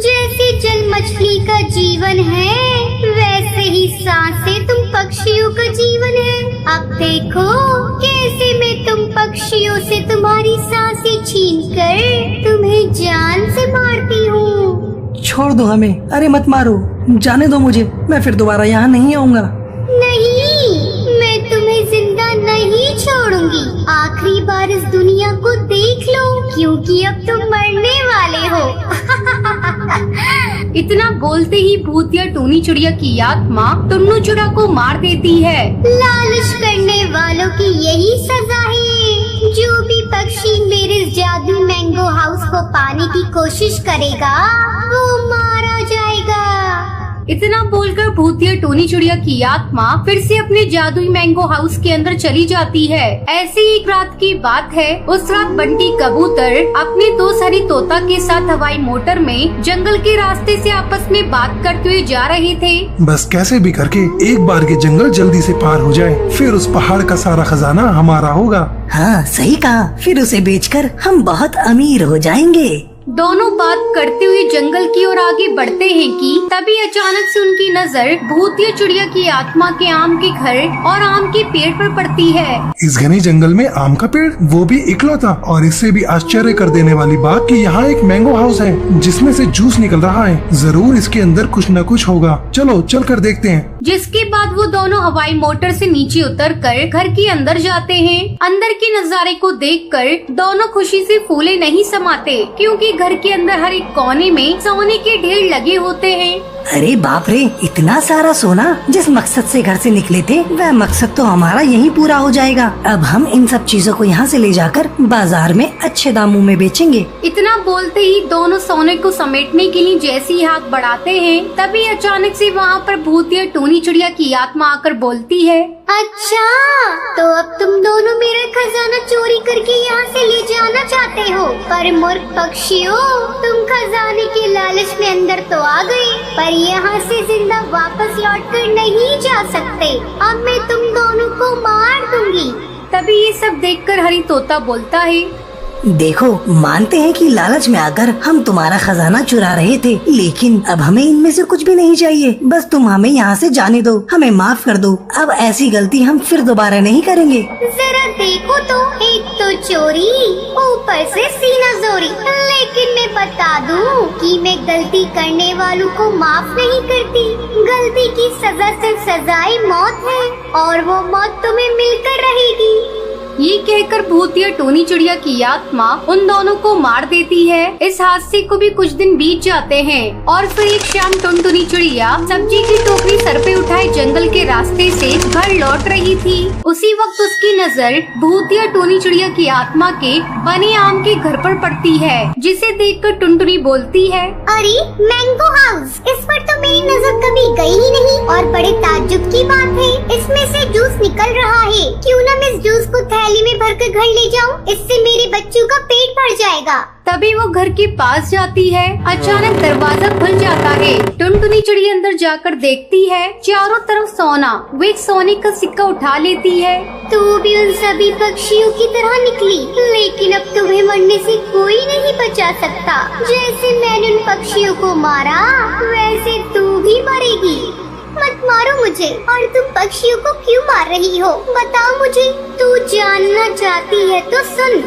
जैसे जल मछली का जीवन है, वैसे ही सांसें तुम पक्षियों का जीवन है। अब देखो कैसे मैं तुम पक्षियों से तुम्हारी सांसें छीनकर तुम्हें जान से मारती हूँ। छोड़ दो हमें, अरे मत मारो, जाने दो मुझे, मैं फिर दोबारा यहाँ नहीं आऊँगा। नहीं, मैं तुम्हें जिंदा नहीं छोड़ूंगी। आखिरी बार इस दुनिया को देख लो, क्योंकि अब तुम मरने वाले हो। इतना बोलते ही भूतिया टूनी चिड़िया की आत्मा टुन्नू चिड़ा को मार देती है। लालच करने वालों की यही सजा है। जो भी पक्षी मेरे जादू मैंगो हाउस को पाने की कोशिश करेगा वो मारा जाएगा। इतना बोलकर भूतिया टूनी चिड़िया की आत्मा फिर से अपने जादुई मैंगो हाउस के अंदर चली जाती है। ऐसी एक रात की बात है। उस रात बंटी कबूतर अपने दोस्त हरी तोता के साथ हवाई मोटर में जंगल के रास्ते से आपस में बात करते हुए जा रहे थे। बस कैसे भी करके एक बार के जंगल जल्दी से पार हो जाए, फिर उस पहाड़ का सारा खजाना हमारा होगा। हाँ सही कहा, फिर उसे बेचकर हम बहुत अमीर हो जाएंगे। दोनों बात करते हुए जंगल की ओर आगे बढ़ते हैं कि तभी अचानक से उनकी नजर भूतिया चिड़िया की आत्मा के आम के घर और आम के पेड़ पर पड़ती है। इस घने जंगल में आम का पेड़, वो भी इकलौता। और इससे भी आश्चर्य कर देने वाली बात कि यहाँ एक मैंगो हाउस है जिसमें से जूस निकल रहा है। जरूर इसके अंदर कुछ न कुछ होगा, चलो चल कर देखते हैं। जिसके बाद वो दोनों हवाई मोटर से नीचे उतरकर घर के अंदर जाते हैं। अंदर के नजारे को देखकर दोनों खुशी से फूले नहीं समाते, क्योंकि घर के अंदर हर एक कोने में सोने के ढेर लगे होते हैं। अरे बाप रे, इतना सारा सोना! जिस मकसद से घर से निकले थे वह मकसद तो हमारा यहीं पूरा हो जाएगा। अब हम इन सब चीजों को यहाँ से ले जाकर बाजार में अच्छे दामों में बेचेंगे। इतना बोलते ही दोनों सोने को समेटने के लिए जैसे ही हाथ बढ़ाते हैं, तभी अचानक से वहाँ पर भूतिया टूनी चिड़िया की आत्मा आकर बोलती है, अच्छा, तो अब तुम दोनों मेरा खजाना चोरी करके यहाँ से ले जाना चाहते हो। पर मूर्ख पक्षियों, तुम खजाने के लालच में अंदर तो आ गए, पर यहाँ से जिंदा वापस लौट कर नहीं जा सकते। अब मैं तुम दोनों को मार दूंगी। तभी ये सब देखकर हरी तोता बोलता है, देखो, मानते हैं कि लालच में आकर हम तुम्हारा खजाना चुरा रहे थे, लेकिन अब हमें इनमें से कुछ भी नहीं चाहिए। बस तुम हमें यहाँ से जाने दो, हमें माफ कर दो। अब ऐसी गलती हम फिर दोबारा नहीं करेंगे। जरा देखो तो, एक तो चोरी, ऊपर से सीना जोरी। लेकिन मैं बता दूं कि मैं गलती करने वालों को माफ नहीं करती। गलती की सजा सिर्फ सजाए मौत है, और वो मौत तुम्हें मिलकर रहेगी। ये कहकर भूतिया टूनी चिड़िया की आत्मा उन दोनों को मार देती है। इस हादसे को भी कुछ दिन बीत जाते हैं और फिर एक शाम टुनटुनी चिड़िया सब्जी की टोकरी सर पे उठाए जंगल के रास्ते से घर लौट रही थी। उसी वक्त उसकी नजर भूतिया टूनी चिड़िया की आत्मा के बने आम के घर पर पड़ती है, जिसे देखकर टुनटुनी बोलती है, अरे मैंगो हाउस, इस पर तो मेरी नजर कभी गई ही नहीं। और बड़े ताज्जुब की बात है, इसमें से जूस निकल रहा है। क्यों न मैं इस जूस को थैली में भरकर घर ले जाऊं? इससे मेरे बच्चों का पेट भर जाएगा। तभी वो घर के पास जाती है। अचानक दरवाजा खुल जाता है। टुनटुनी चिड़िया अंदर जाकर देखती है चारों तरफ सोना। वो एक सोने का सिक्का उठा लेती है। तू भी उन सभी पक्षियों की तरह निकली, लेकिन अब तुम्हें मरने से कोई नहीं बचा सकता। जैसे मैंने उन पक्षियों को मारा, वैसे तू भी मरेगी। मत मारो मुझे। और तुम पक्षियों को क्यों मार रही हो? बताओ मुझे। तू जानना चाहती है तो सुन।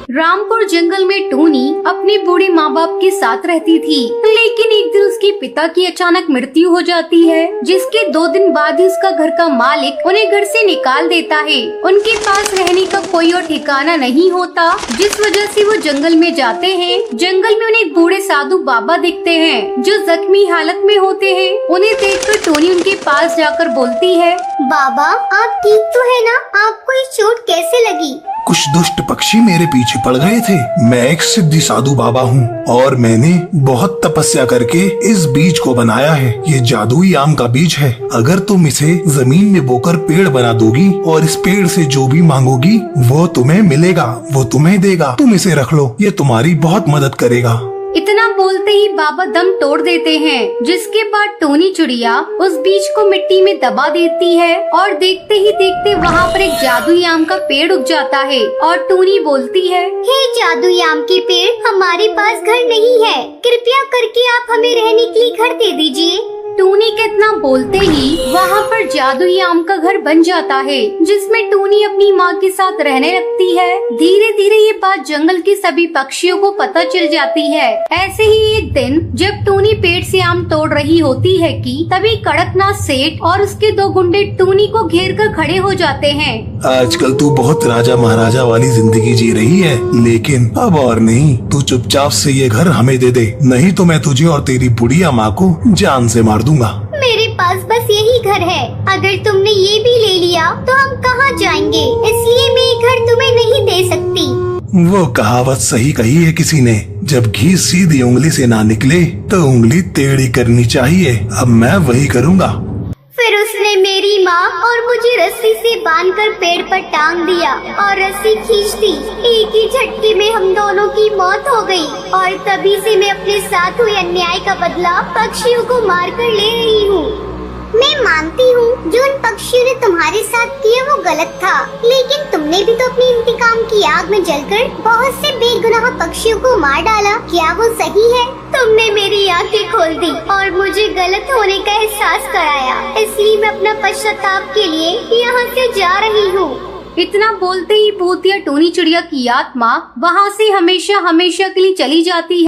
रामपुर जंगल में टूनी अपने बूढ़े माँ बाप के साथ रहती थी, लेकिन एक दिन उसके पिता की अचानक मृत्यु हो जाती है, जिसके 2 दिन बाद ही उसका घर का मालिक उन्हें घर से निकाल देता है। उनके पास रहने का कोई और ठिकाना नहीं होता, जिस वजह से वो जंगल में जाते हैं। जंगल में उन्हें एक बूढ़े साधु बाबा दिखते हैं, जो जख्मी हालत में होते हैं। उन्हें देखकर टूनी उनके पास जाकर बोलती है, बाबा, आप ठीक तो है ना? आपको ये चोट कैसे लगी? कुछ दुष्ट पक्षी मेरे पीछे पड़ गए थे। मैं एक सिद्धि साधु बाबा हूँ और मैंने बहुत तपस्या करके इस बीज को बनाया है। ये जादुई आम का बीज है। अगर तुम इसे जमीन में बोकर पेड़ बना दोगी और इस पेड़ से जो भी मांगोगी वो तुम्हें मिलेगा, वो तुम्हें देगा। तुम इसे रख लो, ये तुम्हारी बहुत मदद करेगा। इतना बोलते ही बाबा दम तोड़ देते हैं, जिसके बाद टोनी चिड़िया उस बीज को मिट्टी में दबा देती है और देखते ही देखते वहाँ पर एक जादुई आम का पेड़ उग जाता है और टोनी बोलती है, हे जादुई आम के पेड़, हमारे पास घर नहीं है, कृपया करके आप हमें रहने के लिए घर दे दीजिए। टूनी के इतना बोलते ही वहाँ पर जादुई आम का घर बन जाता है, जिसमें टूनी अपनी माँ के साथ रहने लगती है। धीरे धीरे ये बात जंगल के सभी पक्षियों को पता चल जाती है। ऐसे ही एक दिन जब टूनी पेड़ से आम तोड़ रही होती है कि तभी कड़कनाथ सेठ और उसके 2 गुंडे टूनी को घेर कर खड़े हो जाते हैं। आजकल तू बहुत राजा महाराजा वाली जिंदगी जी रही है, लेकिन अब और नहीं। तू चुपचाप से ये घर हमें दे दे, नहीं तो मैं तुझे और तेरी बुढ़िया माँ को जान से मार दूंगा। मेरे पास बस यही घर है, अगर तुमने ये भी ले लिया तो हम कहाँ जाएंगे, इसलिए मैं ये घर तुम्हें नहीं दे सकती। वो कहावत सही कही है किसी ने, जब घी सीधी उंगली से ना निकले तो उंगली टेढ़ी करनी चाहिए। अब मैं वही करूँगा। फिर उसने मेरी माँ और मुझे रस्सी से बांधकर पेड़ पर टांग दिया और रस्सी खींच दी। एक ही झटके में हम दोनों की मौत हो गई और तभी से मैं अपने साथ हुए अन्याय का बदला पक्षियों को मारकर ले रही हूँ। मैं मानती हूँ जो उन पक्षियों ने तुम्हारे साथ किया वो गलत था, लेकिन तुमने भी तो अपनी इंतकाम की आग में जलकर बहुत से बेगुनाह पक्षियों को मार डाला। क्या वो सही है? तुमने मेरी आंखें खोल दी और मुझे गलत होने का एहसास कराया, इसलिए मैं अपना पश्चाताप के लिए यहाँ से जा रही हूँ। इतना बोलते ही भूतिया टोनी चिड़िया की आत्मा वहाँ से हमेशा हमेशा के लिए चली जाती है।